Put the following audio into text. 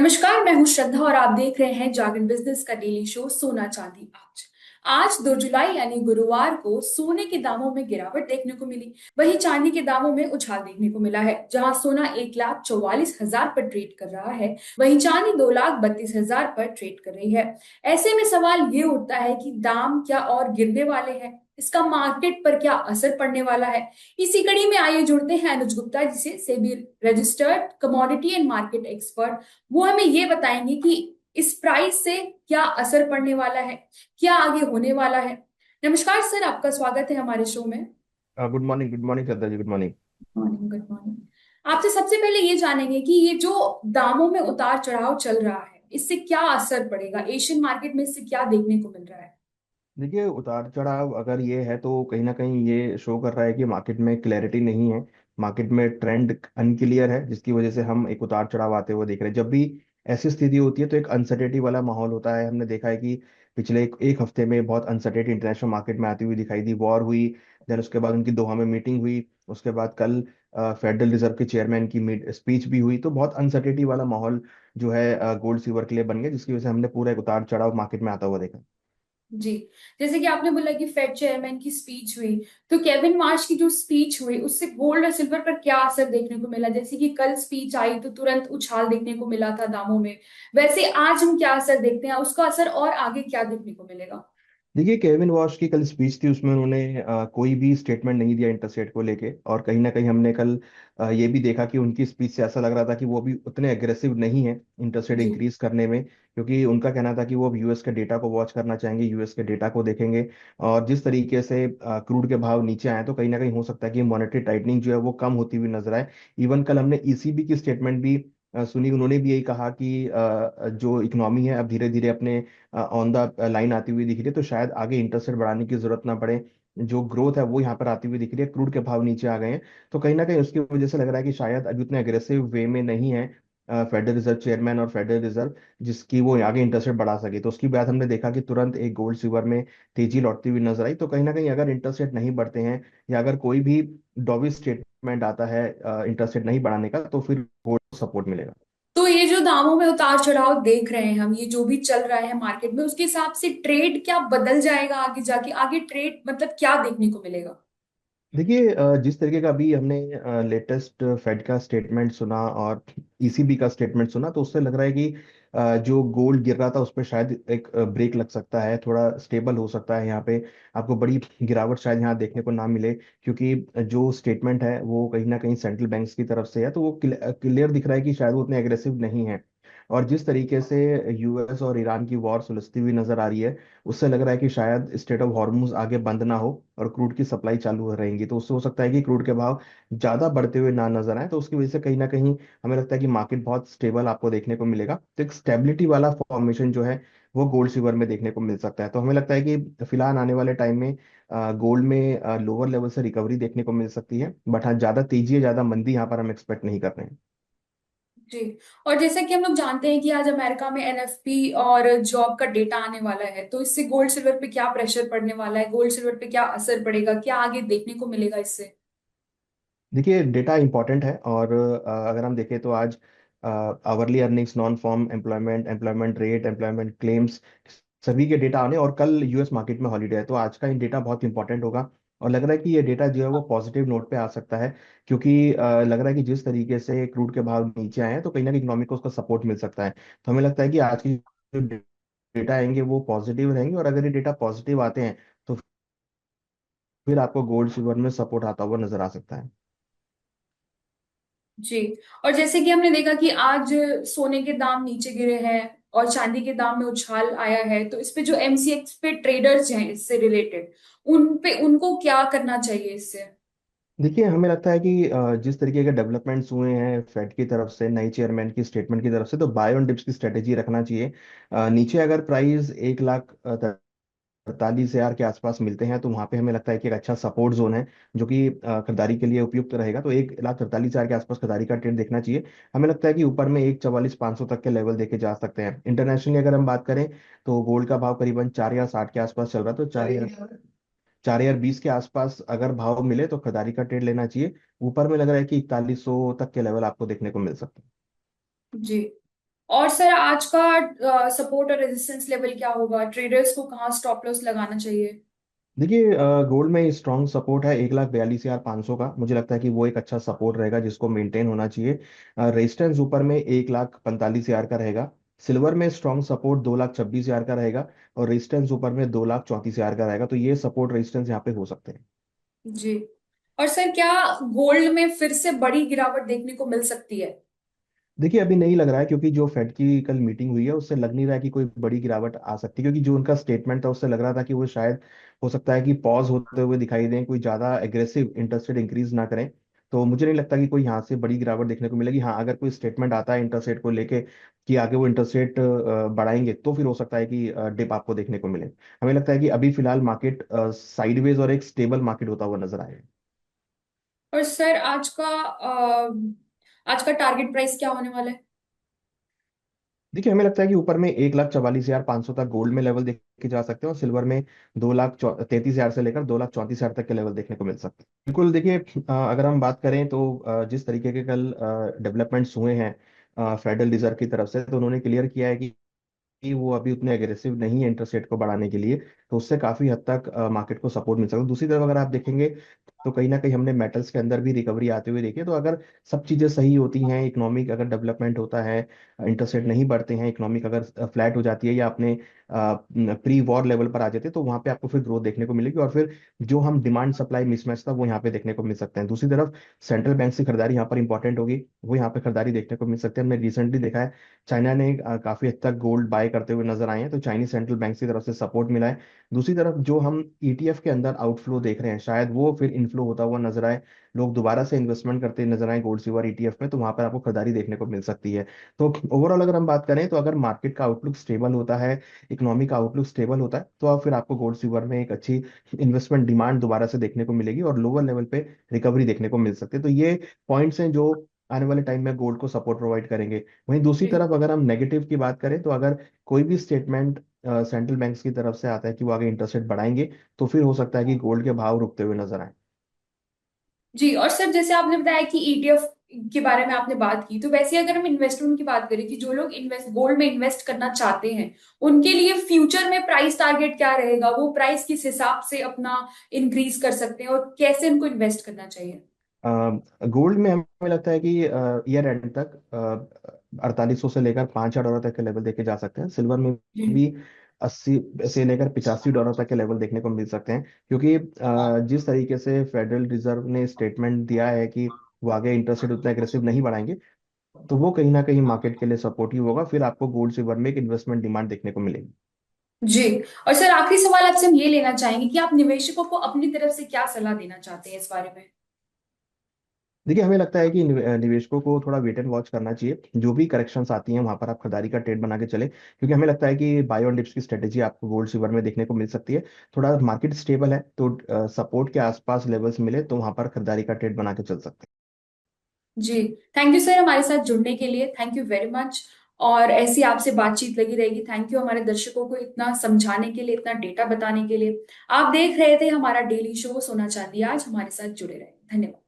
नमस्कार, मैं हूं श्रद्धा और आप देख रहे हैं जागरण बिजनेस का डेली शो सोना चांदी आज। आज 2 जुलाई यानी गुरुवार को सोने के दामों में गिरावट देखने को मिली। वहीं चांदी के दामों में उछाल देखने को मिला है। जहां सोना 1,44,000 पर ट्रेड कर रहा है, वहीं चांदी 2,32,000 पर ट्रेड कर रही है। ऐसे में सवाल ये उठता है कि दाम क्या और गिरने वाले हैं? इसका मार्केट पर क्या असर पड़ने वाला है? इसी कड़ी में आइए जुड़ते हैं अनुज गुप्ता, जिसे SEBI registered commodity and market expert. वो हमें ये बताएंगे कि इस प्राइस से क्या असर पड़ने वाला है, क्या आगे होने वाला है। नमस्कार सर, आपका स्वागत है हमारे शो में। Good morning Shraddha ji, good morning. Morning, good morning. आपसे सबसे पहले ये जानेंगे कि ये जो दामों में उतार चढ़ाव चल रहा है, इससे क्या असर पड़ेगा एशियन मार्केट में, इससे क्या देखने को मिल रहा है? देखिए, उतार चढ़ाव अगर ये है तो कहीं ना कहीं ये शो कर रहा है कि मार्केट में क्लैरिटी नहीं है। मार्केट में ट्रेंड अनक्लियर है, जिसकी वजह से हम एक उतार चढ़ाव आते हुए देख रहे हैं। जब भी ऐसी स्थिति होती है तो एक अनसर्टेनिटी वाला माहौल होता है। हमने देखा है कि पिछले एक हफ्ते में बहुत अनसर्टेनिटी इंटरनेशनल मार्केट में आती हुई दिखाई दी। वॉर हुई, देन उसके बाद उनकी दोहा में मीटिंग हुई, उसके बाद कल फेडरल रिजर्व के चेयरमैन की स्पीच भी हुई। तो बहुत अनसर्टेनिटी वाला माहौल जो है गोल्ड सिल्वर के लिए बन गया, जिसकी वजह से हमने पूरा एक उतार चढ़ाव मार्केट में आता हुआ देखा। जी, जैसे कि आपने बोला कि फेड चेयरमैन की स्पीच हुई, तो केविन मार्श की जो स्पीच हुई उससे गोल्ड और सिल्वर पर क्या असर देखने को मिला? जैसे कि कल स्पीच आई तो तुरंत उछाल देखने को मिला था दामों में, वैसे आज हम क्या असर देखते हैं, उसका असर और आगे क्या देखने को मिलेगा? देखिए, केविन वॉश की कल स्पीच थी, उसमें उन्होंने कोई भी स्टेटमेंट नहीं दिया इंटरेस्ट रेट को लेके। और कहीं ना कहीं हमने कल ये भी देखा कि उनकी स्पीच से ऐसा लग रहा था कि वो भी उतने एग्रेसिव नहीं है इंटरेस्ट रेट जी। इंक्रीज करने में, क्योंकि उनका कहना था कि वो अब यूएस के डेटा को वॉच करना चाहेंगे, यूएस के डेटा को देखेंगे। और जिस तरीके से क्रूड के भाव नीचे आए तो कहीं ना कहीं हो सकता है कि मॉनेटरी टाइटनिंग जो है वो कम होती हुई नजर आए। इवन कल हमने ईसीबी की स्टेटमेंट भी सुनी। उन्होंने भी यही कहा कि जो इकोनॉमी है अब धीरे धीरे अपने ऑन द लाइन आती हुई दिख रही है, तो शायद आगे इंटरेस्ट रेट बढ़ाने की जरूरत ना पड़े। जो ग्रोथ है वो यहाँ पर आती हुई दिख रही है, क्रूड के भाव नीचे आ गए हैं। तो कहीं ना कहीं उसकी वजह से लग रहा है कि शायद अभी उतने अग्रेसिव वे में नहीं है फेडरल रिजर्व चेयरमैन और फेडरल रिजर्व, जिसकी वो आगे इंटरेस्ट रेट बढ़ा सके। तो उसकी बात हमने देखा कि तुरंत एक गोल्ड सिल्वर में तेजी लौटती हुई नजर आई। तो कहीं ना कहीं अगर इंटरेस्ट रेट नहीं बढ़ते हैं या अगर कोई भी डॉविश स्टेटमेंट आता है इंटरेस्ट रेट नहीं बढ़ाने का, तो फिर गोल्ड को सपोर्ट मिलेगा। तो ये जो दामों में उतार चढ़ाव देख रहे हैं हम, ये जो भी चल रहा है मार्केट में, उसके हिसाब से ट्रेड क्या बदल जाएगा आगे जाके? आगे ट्रेड मतलब क्या देखने को मिलेगा? देखिए, जिस तरीके का अभी हमने लेटेस्ट फेड का स्टेटमेंट सुना और ईसीबी का स्टेटमेंट सुना, तो उससे लग रहा है कि जो गोल्ड गिर रहा था उस पर शायद एक ब्रेक लग सकता है, थोड़ा स्टेबल हो सकता है यहाँ पे। आपको बड़ी गिरावट शायद यहाँ देखने को ना मिले, क्योंकि जो स्टेटमेंट है वो कहीं ना कहीं सेंट्रल बैंक्स की तरफ से है, तो वो क्लियर दिख रहा है कि शायद वो उतने एग्रेसिव नहीं है। और जिस तरीके से यूएस और ईरान की वॉर सुलझती हुई नजर आ रही है, उससे लग रहा है कि शायद स्टेट ऑफ हॉर्मुज आगे बंद ना हो और क्रूड की सप्लाई चालू रहेंगी। तो उससे हो सकता है कि क्रूड के भाव ज्यादा बढ़ते हुए ना नजर आए। तो उसकी वजह से कहीं ना कहीं हमें लगता है कि मार्केट बहुत स्टेबल आपको देखने को मिलेगा। तो एक स्टेबिलिटी वाला फॉर्मेशन जो है वो गोल्ड सिल्वर में देखने को मिल सकता है। तो हमें लगता है कि फिलहाल आने वाले टाइम में गोल्ड में लोअर लेवल से रिकवरी देखने को मिल सकती है, बट हाँ, ज्यादा तेजी या ज्यादा मंदी यहाँ पर हम एक्सपेक्ट नहीं कर रहे हैं। जी। और जैसा कि हम लोग जानते हैं कि आज अमेरिका में एनएफपी और जॉब का डेटा आने वाला है, तो इससे गोल्ड सिल्वर पे क्या प्रेशर पड़ने वाला है, गोल्ड सिल्वर पे क्या असर पड़ेगा, क्या आगे देखने को मिलेगा इससे? देखिए, डेटा इंपॉर्टेंट है और अगर हम देखें तो आज hourly earnings, non farm employment, employment rate, employment claims, सभी के डेटा आने, और कल यूएस मार्केट में हॉलीडे है, तो आज का ये डेटा बहुत इंपॉर्टेंट होगा। और लग रहा है कि ये डेटा जो है वो पॉजिटिव नोट पे आ सकता है, क्योंकि लग रहा है कि जिस तरीके से क्रूड के भाव नीचे आए हैं तो कहीं ना कहीं इकोनॉमी को उसका सपोर्ट मिल सकता है। तो हमें लगता है कि आज की जो डेटा आएंगे वो पॉजिटिव रहेंगे, और अगर ये डेटा पॉजिटिव आते हैं तो फिर आपको गोल्ड सिल्वर में सपोर्ट आता हुआ नजर आ सकता है। जी। और जैसे कि हमने देखा कि आज सोने के दाम नीचे गिरे हैं और चांदी के दाम में उछाल आया है, तो इस पे जो एमसीएक्स पे ट्रेडर्स हैं इससे रिलेटेड, उन पे उनको क्या करना चाहिए इससे? देखिए, हमें लगता है कि जिस तरीके के डेवलपमेंट्स हुए हैं फेड की तरफ से, नई चेयरमैन की स्टेटमेंट की तरफ से, तो बाय ऑन डिप्स की स्ट्रेटेजी रखना चाहिए। नीचे अगर प्राइस 1,43,000 के आसपास मिलते हैं तो वहां पे हमें लगता है कि एक अच्छा सपोर्ट जोन है, जो कि खरीदारी के लिए उपयुक्त रहेगा। तो 1,43,000 के आसपास खरीदारी का ट्रेंड देखना चाहिए। हमें लगता है कि ऊपर में 1,44,500 तक के लेवल देखे जा सकते हैं। इंटरनेशनली अगर हम बात करें तो गोल्ड का भाव करीबन 4,60 के आसपास चल रहा है, तो 4,020 के आसपास अगर भाव मिले तो खरीदारी का ट्रेड लेना चाहिए। ऊपर में लग रहा है कि 4,100 तक के लेवल आपको देखने को मिल सकते हैं। जी। और सर आज का सपोर्ट और रेजिस्टेंस लेवल क्या होगा? ट्रेडर्स को कहाँ स्टॉप लॉस लगाना चाहिए? देखिए, गोल्ड में स्ट्रॉन्ग सपोर्ट है 1,42,500 का। मुझे लगता है कि वो एक अच्छा सपोर्ट रहेगा जिसको मेंटेन होना चाहिए। रेजिस्टेंस ऊपर में 1,45,000 का रहेगा। सिल्वर में स्ट्रॉन्ग सपोर्ट 2,26,000 का रहेगा। और रेजिस्टेंस ऊपर में 2,34,000 का रहेगा। तो ये सपोर्ट रेजिस्टेंस यहाँ पे हो सकते हैं। जी। और सर क्या गोल्ड में फिर से बड़ी गिरावट देखने को मिल सकती है? देखिए, अभी नहीं लग रहा है क्योंकि जो फेड की कल मीटिंग हुई है उससे लग नहीं रहा है कि कोई बड़ी गिरावट आ सकती है, क्योंकि जो उनका स्टेटमेंट था उससे लग रहा था कि वो शायद हो सकता है कि पॉज होते हुए दिखाई दें, कोई ज्यादा एग्रेसिव इंटरेस्ट रेट इंक्रीज ना करें। तो मुझे नहीं लगता कि कोई यहाँ से बड़ी गिरावट देखने को मिलेगी। हाँ, अगर कोई स्टेटमेंट आता है इंटरेस्ट रेट को लेके कि आगे वो इंटरेस्ट रेट बढ़ाएंगे, तो फिर हो सकता है कि डिप आपको देखने को मिले। हमें लगता है कि अभी फिलहाल मार्केट साइडवेज और एक स्टेबल मार्केट होता हुआ नजर आएगा। और सर आज का टारगेट प्राइस क्या होने वाला है? देखिए, हमें लगता है कि ऊपर में 1,44,500 तक गोल्ड में लेवल देखे जा सकते हैं, और सिल्वर में 2,33,000 से लेकर 2,34,000 तक के लेवल देखने को मिल सकते हैं। बिल्कुल। देखिए, अगर हम बात करें तो जिस तरीके के कल डेवलपमेंट्स हुए हैं फेडरल रिजर्व की तरफ से, तो उन्होंने क्लियर किया है कि वो अभी उतने एग्रेसिव नहीं है इंटरेस्ट रेट को बढ़ाने के लिए। तो उससे काफी हद तक मार्केट को सपोर्ट मिल सकता है। दूसरी तरफ अगर आप देखेंगे तो कहीं ना कहीं हमने मेटल्स के अंदर भी रिकवरी आते हुए देखी है। तो अगर सब चीजें सही होती हैं, इकोनॉमिक अगर डेवलपमेंट होता है, इंटरेस्ट रेट नहीं बढ़ते हैं, इकोनॉमिक अगर फ्लैट हो जाती है या अपने प्री वॉर लेवल पर आ जाते हैं, तो वहां पे आपको फिर ग्रोथ देखने को मिलेगी। और फिर जो हम डिमांड सप्लाई मिसमैच था वो यहाँ पे देखने को मिल सकते हैं। दूसरी तरफ सेंट्रल बैंक की खरीदारी यहाँ पर इंपॉर्टेंट होगी, वो यहाँ पे खरीदारी देखने को मिल सकते हैं। हमने रिसेंटली देखा है चाइना ने काफी हद तक गोल्ड बाय करते हुए नजर आए हैं, तो चाइनीज सेंट्रल बैंक की तरफ से सपोर्ट मिला है। दूसरी तरफ जो हम ईटीएफ के अंदर आउटफ्लो देख रहे हैं, शायद वो फिर इनफ्लो होता हुआ नजर आए, लोग दोबारा से इन्वेस्टमेंट करते नजर आए गोल्ड सिल्वर ईटीएफ में, तो वहां पर आपको खरीदारी देखने को मिल सकती है। तो ओवरऑल अगर हम बात करें तो अगर मार्केट का आउटलुक स्टेबल होता है, इकोनॉमिक का आउटलुक स्टेबल होता है, तो अब फिर आपको गोल्ड सिल्वर में एक अच्छी इन्वेस्टमेंट डिमांड दोबारा से देखने को मिलेगी और लोअर लेवल पे रिकवरी देखने को मिल सकती है। तो ये पॉइंट्स हैं जो आने वाले टाइम में गोल्ड को सपोर्ट प्रोवाइड करेंगे। वहीं दूसरी जी। तरफ अगर हम नेगेटिव की बात करें, तो अगर कोई भी स्टेटमेंट सेंट्रल बैंक्स की तरफ से आता है कि वो आगे इंटरेस्ट रेट बढ़ाएंगे, तो फिर हो सकता है कि गोल्ड के भाव रुकते हुए नजर आए। जी। और सर जैसे आपने बताया कि ईटीएफ के बारे में आपने बात की, तो वैसे अगर हम इन्वेस्टमेंट की बात करें कि जो लोग इन्वेस्ट गोल्ड में इन्वेस्ट करना चाहते हैं, उनके लिए फ्यूचर में प्राइस टारगेट क्या रहेगा? वो प्राइस किस हिसाब से अपना इंक्रीज कर सकते हैं और कैसे उनको इन्वेस्ट करना चाहिए? गोल्ड में हमें लगता है कि ईयर एंड तक 4,800 से लेकर 5,000 डॉलर तक के लेवल देखे जा सकते हैं। सिल्वर में जी। भी 80 से लेकर 85 डॉलर तक के लेवल देखने को मिल सकते हैं, क्योंकि जिस तरीके से फेडरल रिजर्व ने स्टेटमेंट दिया है कि वो आगे इंटरेस्ट रेट उतना एग्रेसिव नहीं बढ़ाएंगे, तो वो कहीं ना कहीं मार्केट के लिए सपोर्टिव होगा। फिर आपको गोल्ड सिल्वर में एक इन्वेस्टमेंट डिमांड देखने को मिलेगी। जी। और सर आखिरी सवाल आपसे हम ये लेना चाहेंगे कि आप निवेशकों को अपनी तरफ से क्या सलाह देना चाहते हैं इस बारे में? देखिए, हमें लगता है कि निवेशकों को थोड़ा वेट एंड वॉच करना चाहिए। जो भी करेक्शंस आती हैं वहां पर आप खरीदारी का ट्रेड बना के चले, क्योंकि हमें लगता है कि बाय ऑन डिप्स की स्ट्रेटेजी आपको गोल्ड सिल्वर में देखने को मिल सकती है। थोड़ा मार्केट स्टेबल है तो सपोर्ट के आसपास लेवल्स मिले तो वहां पर खरीदारी का ट्रेड बना के चल सकते जी। थैंक यू सर हमारे साथ जुड़ने के लिए, थैंक यू वेरी मच। और ऐसी आपसे बातचीत लगी रहेगी। थैंक यू हमारे दर्शकों को इतना समझाने के लिए, इतना डेटा बताने के लिए। आप देख रहे थे हमारा डेली शो सोना चांदी आज, हमारे साथ जुड़े रहे, धन्यवाद।